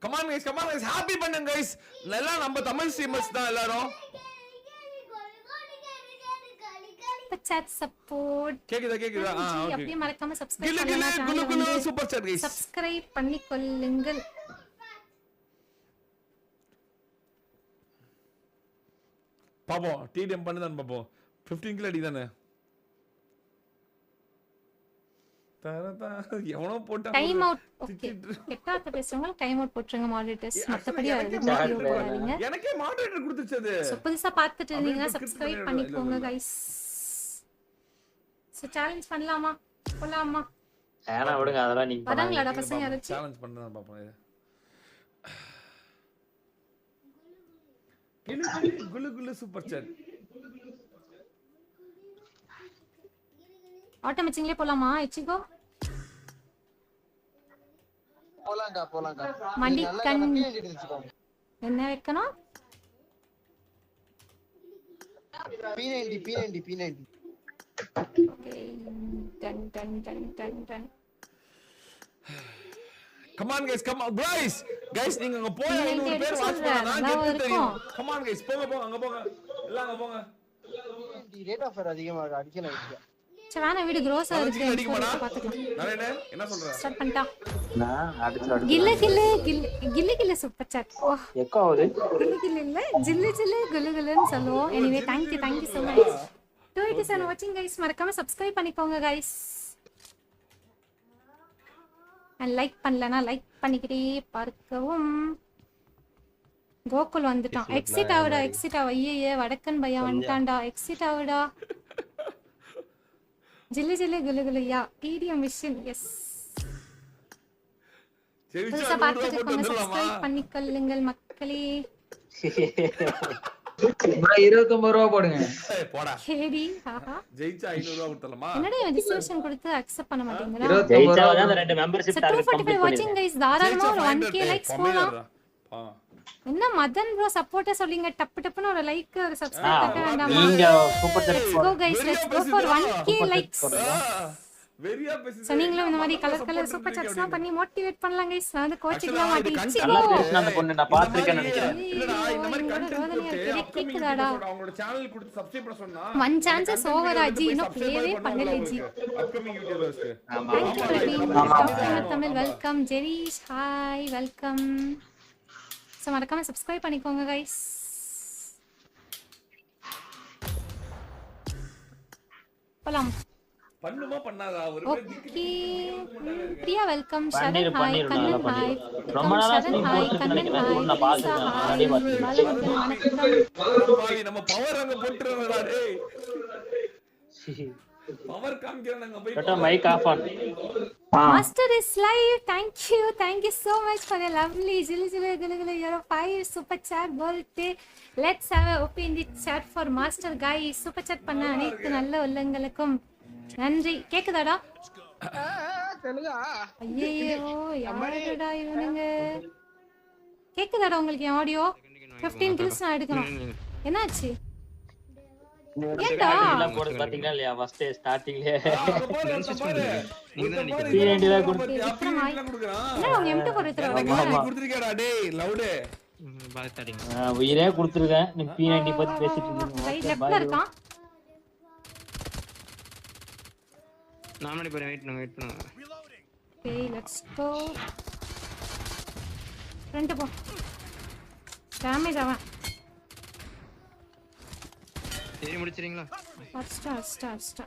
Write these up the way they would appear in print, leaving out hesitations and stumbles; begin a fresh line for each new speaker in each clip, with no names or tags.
Come on guys happy பண்ணுங்க guys. எல்லாம் நம்ம தமிழ் ஸ்ட்ரீமர்ஸ் தான் எல்லாரும்.
chat support
கேக்குதா ஓகே.
அப்படியே மறக்காம subscribe
கில்லு குலு சூப்பர் சாட் கைஸ்.
subscribe பண்ணிக்கொள்ளுங்கள்.
பாப்போம் டிடிஎம் பண்ணுதான் பாப்போம். 15 கிலோ அடிதானே. எவனோ போட்டா
டைம் அவுட். ஓகே கெட்டாத பேசுறவங்க டைம் அவுட் போட்றங்க மாடரேட்டர்ஸ். மத்தபடி அது வீடியோ போடாதீங்க.
எனக்கே மாடரேட்டர் கொடுத்துச்சது.
சோ புதுசா பார்த்துட்டு இருந்தீங்கன்னா subscribe பண்ணிக்கோங்க गाइस. சோ சேலஞ்ச் பண்ணலாமா? போலாமா?
ஏனா விடுங்க அதெல்லாம் நீங்க
வரங்களடா பசங்க யாராச்சும்
சேலஞ்ச் பண்ணலாம் பாப்போம். Kullu super chat.
ஆட்டோமேட்டிக்லயே போலாமா? இச்சிகோ
போலாங்க
மண்டி கண் என்ன வைக்கணும்?
P90
okay done
Come on guys நீங்க அங்க போய் 500 பேர் வாட்ச் பண்ணா கெத்து தெரியும். Come on guys போங்க அங்க போங்க எல்லாம் அங்க போங்க.
ரேட் ஆஃப் அதிகமா அடிக்கல வைக்க.
சவானா வீடு gross ஆ இருக்கு.
பாத்துக்கலாம். நானே என்ன சொல்றேன்?
ஸ்டார்ட் பண்ணிட்டா.
நான் அடிச்சு
கில்ல சூப்பர் சாட். ஓ
எக்கோ ஆகுது.
கில்ல இல்ல ஜில்லு குலுன்னு சொல்லுவோம். Anyway thank you so much. Do it is watching guys. மறக்காம subscribe பண்ணிக்கோங்க guys. and like பண்ணலனா லைக் பண்ணிக்கிட்டே பார்க்கவும். கோகுல் வந்துட்டான். எக்ஸிட் ஆவுடா ஐயே வடக்கன் பையா வந்துட்டான்டா. எக்ஸிட் ஆவுடா. ஜில்லு குலு யா டிடிஎம் மிஷன். எஸ் புதுசா பார்த்துட்டு இருக்கவங்க சப்ஸ்கிரைப் பண்ணிக்கொள்ளுங்கள் மக்களே.
29 ரூபாய் போடுங்க.
போடா
கேடி ஆஹா
ஜெயிச்சா 500 ரூபாய் கொடுத்தலமா.
என்னடா ரெஜிஸ்ட்ரேஷன் கொடுத்து அக்செப்ட் பண்ண மாட்டீங்களா?
ஜெயிச்சா அந்த ரெண்டு மெம்பர்ஷிப் டார்கெட்
245
கம்ப்ளீட்
வாட்சிங் गाइस. தாராளமா ஒரு 1k லைக்ஸ் போலாம். என்ன மதன் ப்ரோ சப்போர்ட்டா சொல்லிங்க. டப்புன்னு ஒரு லைக் ஒரு சப்ஸ்கிரைப் பண்ண வேண்டாமா?
நீங்க super chat
Let's go guys, let's go for 1k likes.
வெரியா பேசி.
சோ நீங்களும் இந்த மாதிரி கலர் சூப்பர் சாட்ஸ்லாம் பண்ணி மோட்டிவேட் பண்ணலாம் guys. நான் வந்து கோச்சிங்லாம் மாட்டிச்சு.
நல்லா பேசுன அந்த பொண்ணு நான் பாத்துர்க்கேன்னு நினைக்கிறேன்.
இல்லடா இந்த மாதிரி கண்டென்ட்
கேக்குதாடா?
அவங்களோட சேனல் கொடுத்து சப்ஸ்கிரைப் பண்ண சொன்னா
ஒன் சான்சஸ் ஓவர் ஆஜி இன்னும் ப்ளேவே பண்ணல ஜி.
அப்கமிங் யூடியூபர்ஸ்க்கு.
Thank you Praveen. Tamil welcome. Jerish hi welcome. So மறக்காம சப்ஸ்கிரைப் பண்ணிக்கோங்க गाइस. போலாம்.
பண்ணுமா பண்ணாதா ஒரு
ஓகே பிரியா வெல்கம்.
பண்ணிரு
ஷரன் ஹாய். கண்ணன் ஹாய்.
ரொம்ப நாளா ஸ்ட்ரீம் போட்டுட்டு நினைக்கிறேன். நான் பாத்துட்டேன் அப்படியே பாத்துட்டேன்.
வணக்கம். நம்ம பவர் அங்க போட்டுறடா டேய். பவர் காமிக்கறேன் அங்க போய்.
கட்ட mic off on.
Master is live. Thank you so much for a lovely jilly your 5 super chat birthday. Let's have a open the chat for Master guys. Super chat பண்ண அனைத்து நல்ல உள்ளங்களுக்கும் நன்றி. கேக்குதாடா?
தெலுங்கா
ஐயோ யாருடா இவனுங்க? கேக்குதாடா உங்களுக்கு என் ஆடியோ? 15 kills நான் எடுக்கணும். என்னாச்சு? ஏண்டா
எல்லாம் போறது பாத்தீங்களா இல்லையா? ஃபர்ஸ்ட் ஸ்டார்டிங்ல
அங்க பாரு
P90 தான் கொடுத்து
P90 குடுக்குறான்.
என்ன உங்க எம்டி போடுறதுல
குடுத்துறியாடா டேய் லவுட்.
உயிரே கொடுத்துருக்கேன். நீ P90 பத்தி பேசிட்டு இருக்கீங்க.
ரைட் லெஃப்ட்ல இருக்கான்.
நாமடி போறேன். வெயிட் பண்ணுங்க.
Okay, let's go. ஃப்ரண்ட் போ. டேமேஜ் ஆவா.
சரி முடிச்சிரீங்களா?
Start.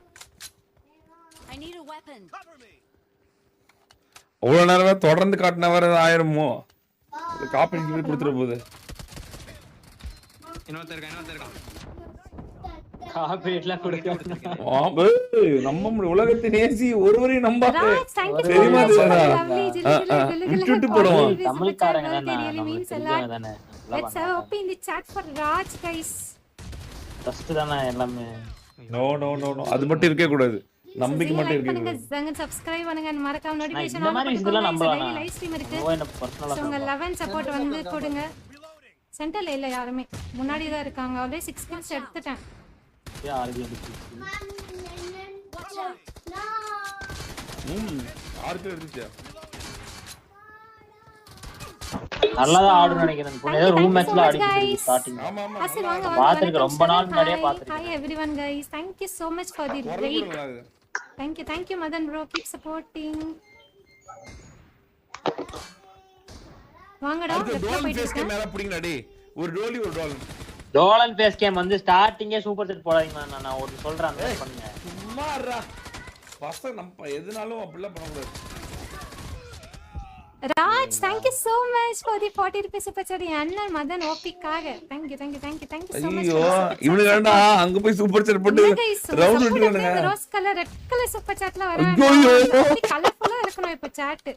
I need a weapon.
அவ்வளோ நேரமே தொடர்ந்து காட்டின வர ஆயிருமோ. காப்பி கொடுத்துற போகுது.
இன்னொருத்தர் இருக்கான்.
காப்பிரைட்லாம் கொடுக்க.
நம்ம உலகத்தை நேசி ஒருவரையும் நம்பாத.
ராஜ் thank you so
தெரியுமா
much.
சாரா?
விட்டுட்டு
போடுவோம்.
தமிழ்காரங்க தானே.
Let's have open the chat for Raj guys.
First தானே எல்லாமே.
நோ அது மட்டும் இருக்கவே கூடாது. நம்பிக்கை மட்டும்
லைக்
இருக்கவே
பண்ணுங்க,
கூடாது.
ஜங்க சப்ஸ்கிரைப் பண்ணுங்க, மறக்காம நோட்டிஃபிகேஷன்
இந்த மாதிரி இதெல்லாம் நம்பலாம்.
லைவ் ஸ்ட்ரீம் இருக்கு.
ஓ என்ன பர்சனலா
உங்க 11 சப்போர்ட் வந்து கொடுங்க. சென்டர்ல இல்ல யாருமே, முன்னாடி தான் இருக்காங்க. ஆல்ரெடி 6 kills எடுத்துட்டேன்.
ஆர்பி எடுத்து.
ஆர்பி எடுத்துச்சா?
நல்லா தான் ஆடுன்னு நினைக்கிறேன். பொண்ணு ஏதோ ரூம் மேட்ச்ல ஆடிட்டு இருக்கு ஸ்டார்டிங்.
ஆமா ஆமா
அசில் வாங்க
பாத்துருக்கு ரொம்ப நாள் முன்னாடியே பாத்துருக்கு.
Hi everyone guys. Thank you so much for the raid. Thank you Madan bro. Keep supporting. வாங்கடா
அடுத்து
லெஃப்ட்ல
டோல்
போயிட்டு
ஃபேஸ் கேம் மேல புடிங்கடா டேய். ஒரு டோலி ஒரு டோல்.
டோலன் ஃபேஸ் கேம் வந்து ஸ்டார்டிங்கே சூப்பர் செட் போடாதீங்க. நான் ஒரு சொல்றேன் அந்த மாதிரி பண்ணுங்க.
சும்மாடா. பசங்க நம்ம எதுனாலும் அப்படிலாம் பண்ண கூடாது.
Raj, thank you so much for the 40 rupees super chat. அண்ணன் Madan ஓபிக்காக. Thank you so much.
ஐயோ இவனுக்கு வேண்டா அங்க போய் சூப்பர் செட் போட்டு ரவுண்ட் விட்டுறானுங்க.
Rose colour red colour super சாட்ல வராங்க.
ஐயோ
கலர்ஃபுல்லா இருக்கணும் இப்ப சாட்.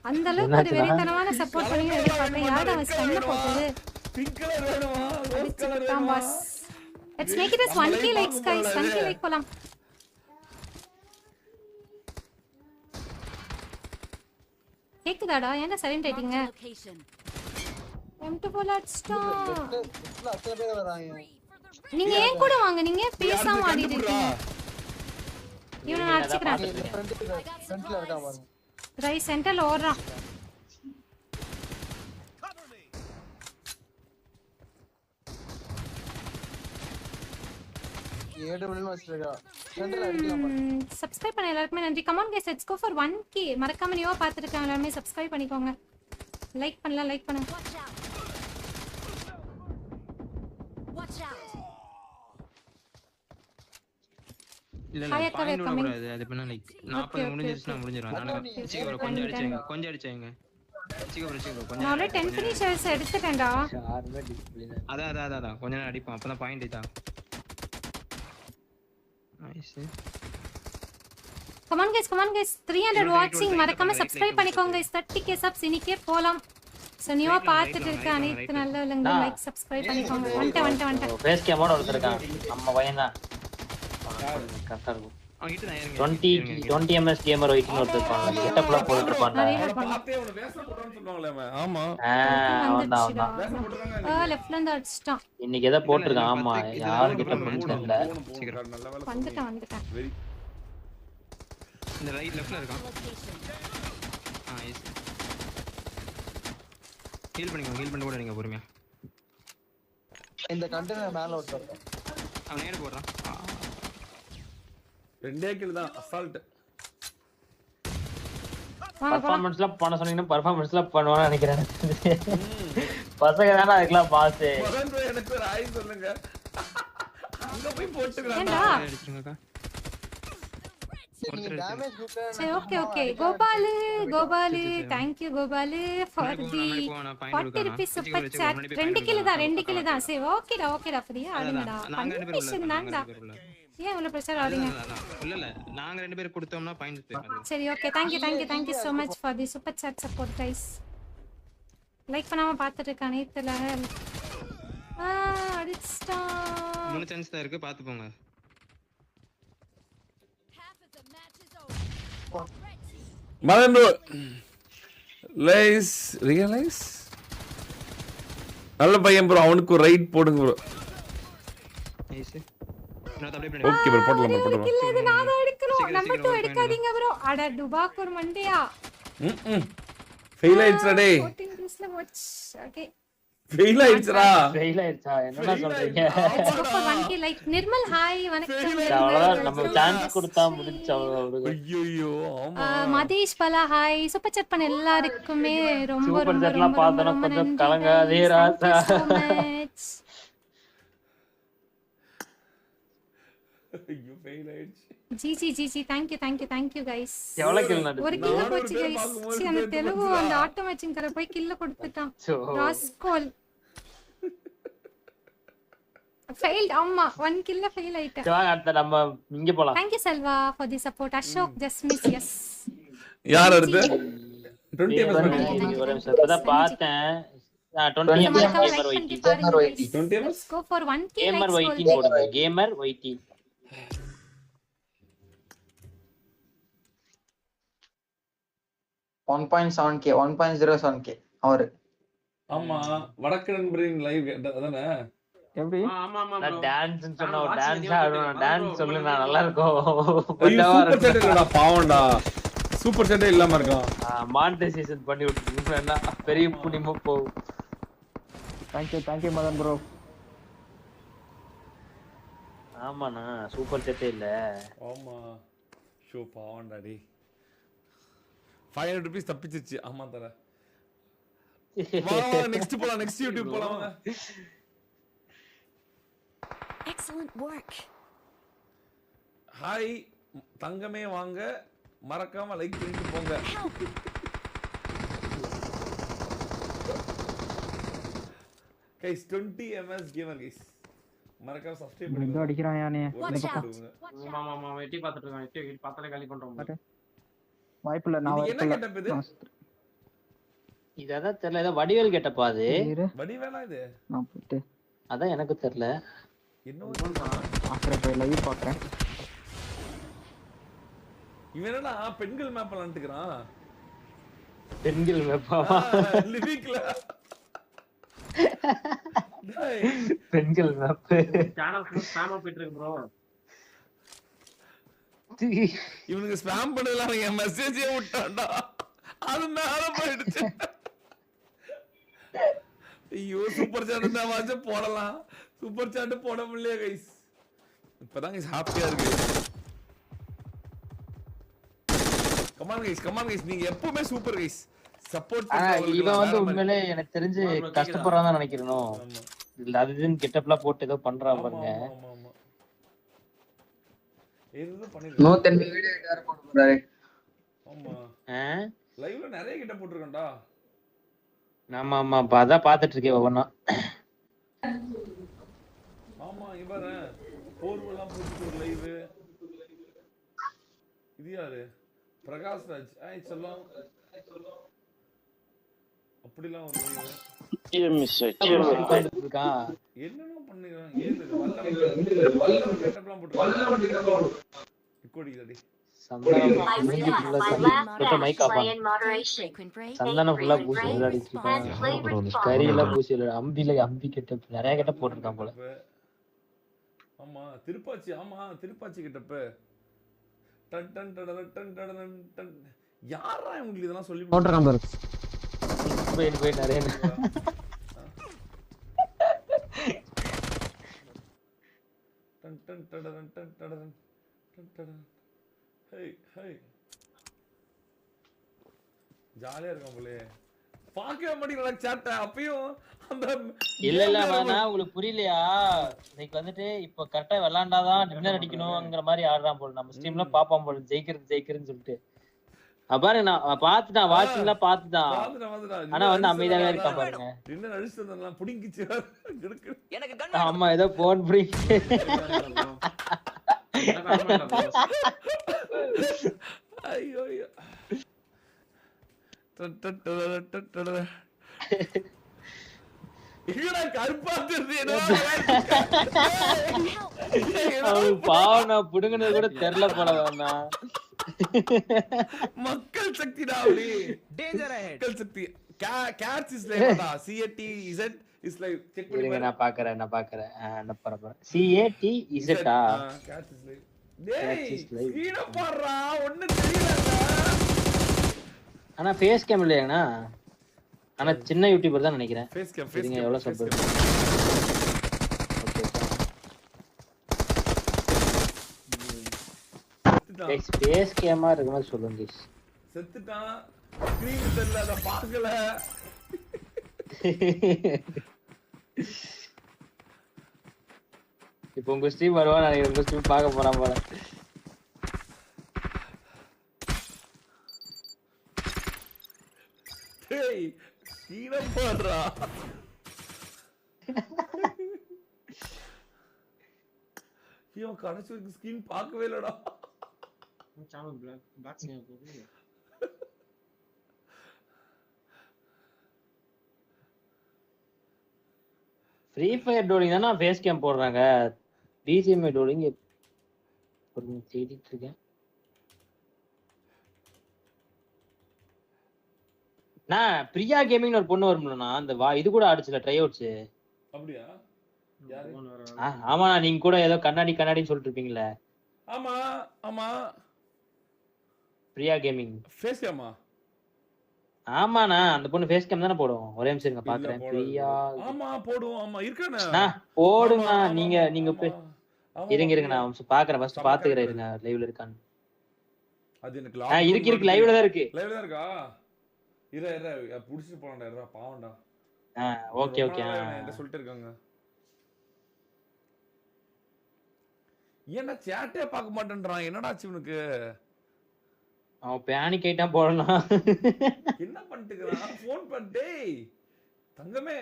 அந்த அளவுக்கு ஒரு வெறித்தனமான சப்போர்ட் பண்ணி எதிர்பார்க்கறேன். யார் அவன் ஸ்கன்ல போட்டது?
பிங்க் கலர் வேணுமா ரோஸ் கலர் வேணுமா
pass. Let's make it as 1k likes guys. 1k like போலாம். கேக்குதாடா? ஏன்டா சைலண்ட் ஆயிட்டீங்க?
Location.
M2 அடிச்சிட்டோம்.
அத்தனை பேர் வராங்க.
நீங்க ஏன் கூட வாங்க, நீங்க பேசாம ஆடிட்டு இருக்கீங்க. இவனை அடிச்சுக்கறான்.
ஃப்ரண்ட்ல இருக்கா பாருங்க.
ரைட் சென்டர்ல ஓடுறான்.
ஏடபிள்யூ வச்சிருக்கா. ஃப்ரண்ட்ல அடிக்கலாம் பாருங்க.
சப்ஸ்கிரைப் பண்ண எல்லாருக்குமே நன்றி. come on guys, let's go for 1k. மறக்காம நியூவா பாத்துருக்காங்க எல்லாரும் சப்ஸ்கிரைப் பண்ணிக்கோங்க. லைக் பண்ணலாம், லைக் பண்ணுங்க.
Watch out.
இல்ல
Hi,
இல்ல
அக்கா,
பாயிண்ட்
welcome.
விடக்கூடாது. அது பண்ணா லைக் 40 முடிஞ்சிருச்சுனா முடிஞ்சிரும். அதனால சீக்கிரம் கொஞ்சம் அடிச்சேங்க. கொஞ்சம் அடிச்சேங்க. சீக்கிரம் கொஞ்சம்.
நான் ஆல்ரெடி 10 ஃபினிஷர்ஸ் எடுத்துட்டேன்டா.
யாருமே டிஸ்ப்ளே
அதான் கொஞ்ச நேரம் அடிப்பான். அப்பதான் பாயிண்ட் இதான். Nice.
come on guys 300 watching. மறக்காம சப்ஸ்கிரைப் பண்ணிக்கோங்க guys. 30k subs இன்னைக்கே போலாம். சோ நியூவா பார்த்துட்டு இருக்க அனைத்து நல்லவங்க லைக் சப்ஸ்கிரைப் பண்ணிக்கோங்க. வந்துட்டேன்.
ஃபேஸ் கேமோட ஒருத்தர் இருக்கான். நம்ம பையன் தான். கரெக்ட்டா இருக்கும்.
அவங்கிட்ட நான் இருங்க.
20 ms கேமர் வெயிட்டிங் ஒருத்தர் இருப்பாங்க. செட்டப்ல போட்டுட்டு இருப்பாங்க.
பாத்தே அவன வேஷ போடுறான்னு சொல்லுவாங்களே அவன். ஆமா
அவன்தான்.
லெஃப்ட்ல இருந்து அடிச்சிட்டான்.
இன்னைக்கு எதை போட்டுருக்கான். ஆமா யாரு கிட்ட போன்னு தெரியல.
சீக்கிரம்
நல்ல வேலை
வந்துட்டேன்.
வெரி
இந்த ரைட் லெஃப்ட்ல இருக்கான்.
Location.
நைஸ். ஹீல் பண்ணி கூட நீங்க பொறுமையா.
இந்த கண்டெய்னர் மேல ஓட்டறோம்.
அவன் நேரா போறான்.
ரெண்டே கில் தான் அசால்ட்.
பெர்ஃபார்மன்ஸ்ல பண்ண சொன்னீங்கன்னா பெர்ஃபார்மன்ஸ்ல பண்ணுவான்னு நினைக்கிறேன். பசங்க தானே அதுக்கெல்லாம் பாஸ்.
மகன் bro எனக்கு ஒரு ஹாய் சொல்லுங்க. அங்க போய் போட்டுக்கறான்.
ஏண்டா?
அடிச்சுங்கக்கா.
நீங்க டேமேஜ் குரூப்ல
சரி okay Gopalu thank you Gopalu for the 40 rupees super chat. 2 kilo தான் சரி ஓகேடா ஃப்ரீயா ஆடுங்கடா. பர்மிஷன் தான்டா. ஏன் இவ்வளவு பிரஷர் ஆடுங்க?
இல்ல நாங்க ரெண்டு பேரும் கொடுத்தோம்னா பாயிண்ட் போயிடும்.
சரி okay thank you so much for the super chat support guys. Like பண்ணாம பார்த்துட்டு இருக்க அனைத்துல அடிச்சிட்டா.
3 சான்ஸ் தான் இருக்கு, பாத்து போங்க.
Half of the match is over.
Madan bro realise நல்ல பையன் ப்ரோ. அவனுக்கு ஒரு ரைட் போடுங்க ப்ரோ.
நைஸ். நான் அப்படியே பண்ணி.
ஓகே ப்ரோ போடலாம்.
இல்ல இது நான் தான் எடுக்கணும். நம்பர் 2 எடுக்காதீங்க ப்ரோ. அட டுபாக்கூர் மண்டையா.
ஃபெயில் ஆயிடுச்சுடா டேய்.
14 பிளஸ்ல வாட்ச். ஓகே
ஃபெயில் ஆயிடுச்சுடா.
என்னடா சொல்றீங்க?
Super 1k like. Nirmal hi வணக்கம்.
அவ்வளவுதான் நம்ம சான்ஸ் கொடுத்தா முடிஞ்சு அவ்வளவு.
ஐயோ ஆமா.
மதீஷ் பலா ஹாய். சூப்பர் சாட் பண்ண எல்லாருக்குமே ரொம்ப
சூப்பர்
ரொம்ப
சாட்லாம்
ரொம்ப
பார்த்தா
ரொம்ப
கொஞ்சம்
நன்றி.
கலங்காதே ராசா.
ஐயோ ஃபெயில் ஆயிடுச்சு.
GG thank you guys.
எவ்வளவு கில் நடி?
ஒரு கில்ல போச்சு guys. அந்த தெலுங்கு அந்த ஆட்டோ மேட்சிங் கர போய் கில்ல கொடுத்துட்டான். Rascal failed. ஆமா 1 கில்ல ஃபெயில் ஆயிட்டேன்.
சரி அடுத்து நம்ம இங்க போலாம்.
Thank you Selva for the support. Ashok just miss yes.
யார் அடுத்து? 20
ஒரு நிமிஷம் இப்பதான் பார்த்தேன். 20 ms gamer waiting.
20
Let's go for 1k
gamer
likes.
Waiting போடுங்க. Gamer waiting.
1.7k 1.07k அவரு.
ஆமா வடக்கு நண்பரின் லைவ் அதானே?
எப்படி?
ஆமா
நான் டான்ஸ் சொன்னா ஒரு டான்ஸ் ஆடுறேன். டான்ஸ் சொல்லுங்க நல்லா இருக்கும்.
ஐயோ சூப்பர் சாட் இல்லடா பாவம்டா. சூப்பர் சாட்டே இல்லாம இருக்கான்.
மானிட்டைசேஷன் பண்ணி விட்டுருக்கீங்கன்னா பெரிய புண்ணியமா போகும்.
Thank you Madan bro.
ஆமாண்ணா சூப்பர் செட்டே இல்ல.
ஆமா ஷோ பாவண்டாடி. 500 rupees தப்பிச்சிச்சு. ஆமா தர. வாங்க நெக்ஸ்ட் போலாம். நெக்ஸ்ட் யூடியூப் போலாம் வாங்க.
Excellent work.
ஹாய் தங்கமே வாங்க. மறக்காம லைக் பண்ணிட்டு போங்க. Guys 20 ms gamer guys. மறக்காம சப்ஸ்கிரைப்
இங்க
பண்ணுங்க.
அடிக்கிறான் யானே.
Watch out.
ஆமா வெட்டி பார்த்துட்டு இருக்கேன். வெட்டி பார்த்தாலே காலி பண்றோம்.
வாய்ப்பில்ல நான்
இது என்ன
வரல.
கெட்டப் இது?
இததான் தெரியல. ஏதோ வடிவேல் கேட்டப்பா அது.
வடிவேலா இது?
நான் போயிட்டு
அதான் எனக்கு தெரியல.
என்ன
ஆஃப்டர் போய் லைவ் பார்க்கறேன்.
இவன் என்னடா பெண்கள் மேப் விளையாண்டுக்கிறான்.
பெண்கள் மேப்பாவா?
லிவிக்ல
பெண்கள் மேப்.
சேனல் ஸ்பாமா போயிட்டு இருக்கு ப்ரோ.
இவனுக்கு ஸ்பாம் பண்ணலாம். என் மெசேஜே விட்டான்டா. அது மேல போயிடுச்சு. ஐயோ சூப்பர் சாட் இருந்தா வாச்ச போடலாம். சூப்பர் சாட் போட முடியல கைஸ். இப்பதான் கைஸ் ஹாப்பியா இருக்கு. கமான் கைஸ் நீங்க எப்பவுமே சூப்பர் கைஸ். சப்போர்ட்
இவன் வந்து உண்மையிலே எனக்கு தெரிஞ்சு கஷ்டப்படுறான்னு தான் நினைக்கிறேன். இல்ல அதுன்னு கெட்டப்லாம் போட்டு ஏதோ பண்றான் பாருங்க.
ஆமா ஏதோ பண்ணிரு.
180 வீடியோ எடிட் போட போறாரு.
ஆமா லைவ்ல நிறைய கிட்ட போட்டுருக்கேன்டா.
ஆமா அதான் பாத்துட்டு இருக்கேன் ஒவ்வொன்னா.
ஆமா இவரே போர்வெல்லாம் போட்டு ஒரு லைவ். இது யாரு? பிரகாஷ் ராஜ். சொல்லலாம் அப்படிலாம் ஒரு லைவ். என்னென்ன பண்ணுறான். ஏது வல்ல கெட்டப்லாம் போட்டு இக்கோடிக்குதாடி.
சந்தனம் ஃபுல்லா பூசி விளையாடிட்டு இருக்கான். கரியெல்லாம் பூசி அம்பி கெட்டப் நிறைய கெட்டப் போட்டிருக்கான் போல.
ஆமா திருப்பாச்சி கிட்டப்ப டன் டன் டன் டன் டன் டன். யாரா உங்களுக்கு இதெல்லாம் சொல்லி
போட்டுறான் பாரு.
போய் நிறைய
டன் டன் டன் டன் டன் டன். ஹே ஜாலியா இருக்கான் போலே. பார்க்கவே மாட்டீங்களா சாட்ட? அப்பயும் அந்த
இல்ல நான் உங்களுக்கு புரியலையா? இன்னைக்கு வந்துட்டு இப்ப கரெக்டா விளையாண்டாதான் டின்னர் அடிக்கணும்ங்கிற மாதிரி ஆடுறான் போல. நம்ம ஸ்ட்ரீம்ல பாப்பான் போல ஜெயிக்கிறதுன்னு சொல்லிட்டு. பாரு நான் பாத்துட்டான். வாட்சிங்லாம் பாத்துட்டான். ஆனா வந்து அமைதியாவே இருக்கான் பாருங்க.
டின்னர் அடிச்சதெல்லாம் புடிங்கிச்சு.
ஆமா ஏதோ போன் புடிங்கி.
ஐயோ
பாவம் நான் புடுங்கினது கூட தெரியல போல.
மக்கள் சக்திடா. மக்கள் சக்தி. Catz is live. CATZ is live. Check பண்ணுங்க.
நான் பாக்குறேன். நான் பரபர CATZ
கேட்ஸ் இஸ் லைவ். டேய் கீழ பாறா ஒண்ணு தெரியலடா.
ஆனா ஃபேஸ் கேம் இல்லையாண்ணா? ஆனா சின்ன யூடியூபர் தான் நினைக்கிறேன்.
ஃபேஸ் கேம்
எவ்வளவு சப்போர்ட். ஓகே ஃபேஸ் கேமா இருக்குமா சொல்லுங்க गाइस.
செத்துட்டான். ஸ்கிரீன் தெரியல அத பார்க்கல.
இப்போ உங்க ஸ்ட்ரீம் வருவா நான் உங்க ஸ்ட்ரீம் பார்க்க போறேன் போல.
டேய் கீழ போறா. இவன் கடைசி வரைக்கும் ஸ்கிரீன் பார்க்கவே இல்லடா.
சேனல் பிளாக் ஸ்கிரீன் போகுது.
ஃப்ரீ ஃபயர் டோலிங் தானே ஃபேஸ் கேம் போடுறாங்க. BGMI டோலிங் ஒரு தேடிட்டு இருக்கேன். நான் பிரியா கேமிங்னு ஒரு பொண்ணு வரும்லண்ணா. அந்த இது கூட ஆடுச்சுல ட்ரை அவுட்ஸ்.
அப்படியா? யாரு?
ஆமா நீங்க கூட ஏதோ கண்ணாடின்னு சொல்லிட்டு இருப்பீங்களே.
ஆமா
பிரியா கேமிங்.
ஃபேஸ் கேமா?
ஆமாண்ணா அந்த பொண்ணு ஃபேஸ் கேம் தானே போடும். ஒரே நிமிஷம் இருங்க பாக்குறேன். பிரியா
ஆமா போடுவோம். ஆமா இருக்கானே.
போடுங்க.
ஆமா,
நீங்க
ஆமா,
நீங்க
ஆமா. ஆமா,
இருங்க
பிரியா.
நான் பாக்குறேன். ஃபர்ஸ்ட்
செம
பாத்துக்கிறேன்
character.
இருங்க லைவ்ல இருக்கான்னு.
அது எனக்கு
இருக்கு லைவ்ல தான் இருக்கு.
லைவ்ல தான் இருக்கா? இரு புடிச்சிட்டு போறடா. இருடா பாவம்டா.
Okay okay.
என்ன சொல்லிட்டு இருக்காங்க. ஏன்னா சேட்டே பார்க்க மாட்டேன்றான். என்னடா ஆச்சு இவனுக்கு?
அவன் பேனிக் ஆயிட்டான் போடலாம்.
என்ன பண்ணிட்டு இருக்கான்? ஃபோன் பண்ணி தங்கமே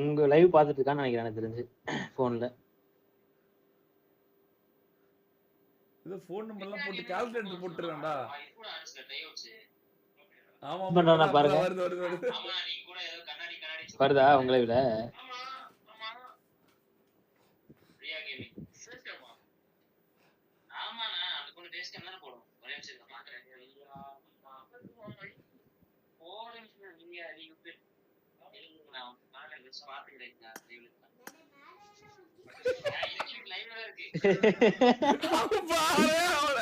உங்க லைவ் பாத்துட்டு இருக்கான்னு நினைக்கிறேன் எனக்கு தெரிஞ்சு போன்ல.
இது ஃபோன் நம்பர் எல்லாம் போட்டு கால்குலேட்டர் போட்டுறான்டா. ஆமா
பண்றானா பாருங்க.
வருது.
வருதா உங்க லைவ்ல?
பாரு அவள.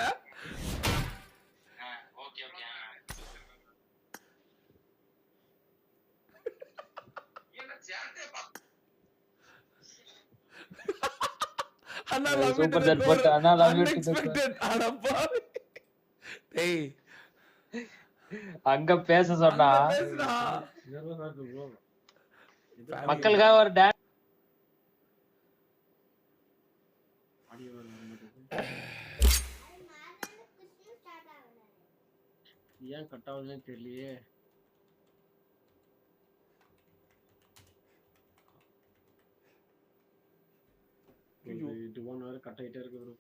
அண்ணா லவ்
சூப்பர் சாட் போட்டு அண்ணா லவ் யூ
அன்எக்ஸ்பெக்டட். அட பாவி. டேய்
அங்க பேச சொன்னா
பேசுடா.
nervous-ஆ இருக்கு bro.
மக்களுக்காக ஒரு டான்ஸ்.
audio வர மாட்டேங்குது. ஏன் கட் ஆகுதுன்னு தெரியலையே. இது 1 hour கட் ஆயிட்டே இருக்கு bro.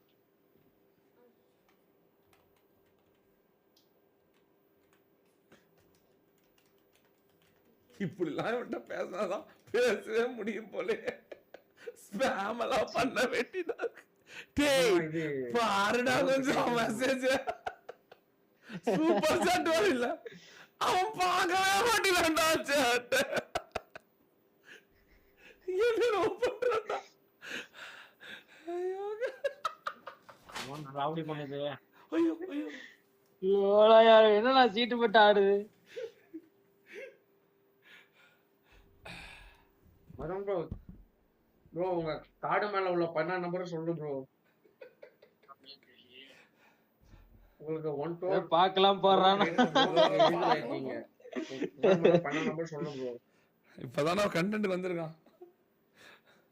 இப்படி எல்லாம் பேசினாதான் பேசவே முடியும் போல. ஸ்பேம் எல்லாம் பண்ண வேண்டியதா இருக்கு. டேய் பாருடா கொஞ்சம் மெசேஜ். சூப்பர் சாட் வரல. அவன் பார்க்கவே மாட்டேங்கிறான்டா சாட். என்ன பண்றடா? ஐயோ
அவன் ராவடி பண்ணுது.
ஐயோ
ஓலா யார் என்னடா சீட்டு போட்டு ஆடுது.
மரம் ப்ரோ. ப்ரோ உங்க கார்டு மேல உள்ள 12 நம்பர் சொல்லு ப்ரோ. உங்களுக்கு 1 to
பார்க்கலாம் போறானா.
12 நம்பர் சொல்லு ப்ரோ.
இப்பதானே கண்டென்ட் வந்திருக்கான்.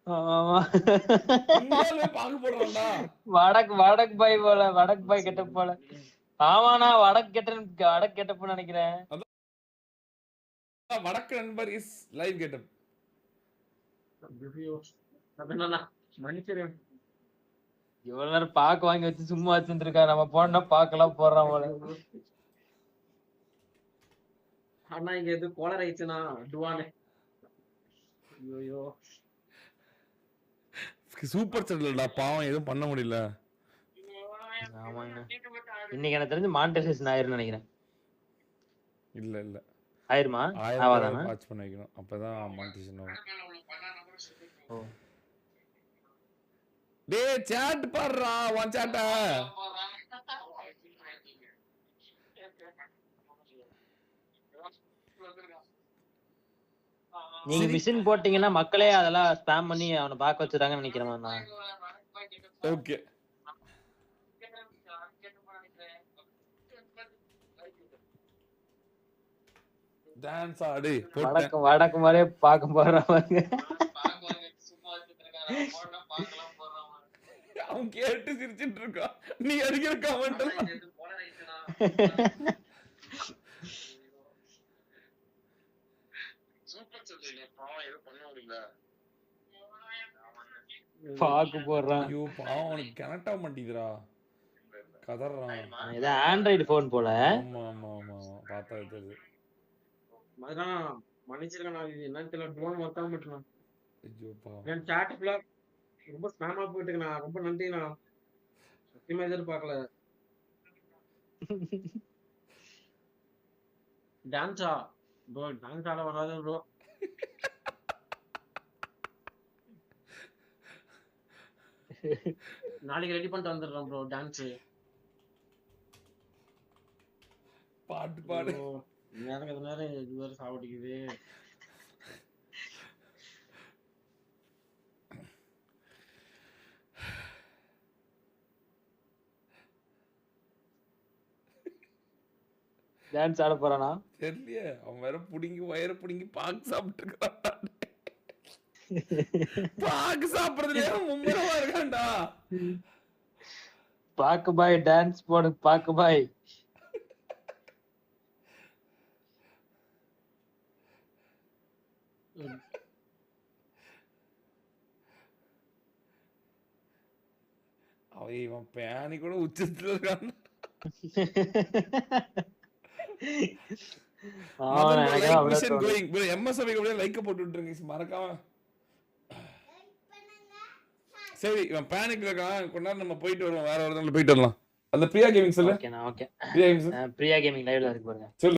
ஆமா
இங்கவே பாக்க போறான்டா.
வடக் பாய் போல வடக் பாய் கெட்டப் போல. ஆமாண்ணா வடக் கெட்டப் நினைக்கிறேன்.
வடக்கு நண்பர் இஸ் லைவ் கெட்டப்.
என்னன்னா மன்னிச்சிரு.
இவ்வளவு நேரம் பாக்க வாங்கி வச்சு சும்மா வச்சுட்டு இருக்கா. நம்ம போனா பாக்கலாம் போடுறான் போல.
அண்ணா இங்க எது கோலர் ஆயிடுச்சுனா டுவானே. ஐயோ
சூப்பர் செட்லடா பாவம் எதுவும் பண்ண முடியல.
ஆமாங்க இன்னைக்கு எனக்கு தெரிஞ்சு மானிட்டைசேஷன் ஆயிரும்னு நினைக்கிறேன்.
இல்ல
ஆயிருமா?
1000 வாட்ச் பண்ண வைக்கணும். அப்பதான் மானிட்டைசேஷன் ஆகும். டேய் சாட் பாருடா ஒன் சாட்ட.
நீங்க மிஷின் போட்டீங்கன்னா மக்களே அதெல்லாம் ஸ்பாம் பண்ணி அவனை பாக்க வச்சிருக்காங்கன்னு நினைக்கிறேன் நான்.
ஓகே டான்ஸ் ஆடு போட்டு
வடக்கு மாதிரியே பாக்க போறாங்க.
அவன் கேட்டு சிரிச்சிட்டு இருக்கான். நீ அடிக்கிற கமெண்ட் எல்லாம்
பாக்கு போடுறான்.
ஐயோ பாவம் அவனுக்கு கனெக்ட் ஆக மாட்டேங்குதுடா. கதறான்.
இது ஆண்ட்ராய்டு போன் போல.
ஆமா பார்த்தா தெரியுது.
மச்சான் மன்னிச்சிருக்கேன். நான் இது என்னன்னு தெரியல. டுவான் ஒர்க் ஆக மாட்டேன்.
ஐயோ பாவம்.
என் சாட் ஃபுல்லா ரொம்ப ஸ்பேமா போயிட்டு இருக்குண்ணா. ரொம்ப நன்றிண்ணா. சத்தியமா எதிர்பார்க்கல. டான்ஸா ப்ரோ? டான்ஸ் ஆட வராது ப்ரோ. நாளைக்கு ரெடி பண்ணிட்டு வந்துடுறோம் ப்ரோ டான்ஸ்.
பாட்டு பாடு.
ஐயோ, இந்நேரம் இது வேற சாவடிக்குது.
டான்ஸ் ஆட போறானா?
தெரியலையே, அவன் வேற புடிங்கி வயிற புடிங்கி பாக்கு சாப்பிட்டு இருக்கான். பாக்கு சாப்பிடுறதுலயே மும்முரமா இருக்கான்டா.
பாக்கு பாய் டான்ஸ் போடு பாக்கு பாய்.
அவன் இவன் பேனி கூட உச்சத்துல இருக்கான். லைக் போட்டு விட்டுருங்க மறக்காம. சரி இவன் பேனிக்ல இருக்கான், கொஞ்ச நேரம் நம்ம போயிட்டு வருவோம், வேற ஒரு இடத்துல போயிட்டு வரலாம். அந்த பிரியா கேமிங் சொல்லு.
Okay.
Priya gaming
Priya gaming லைவ்ல இருக்கு பாருங்க.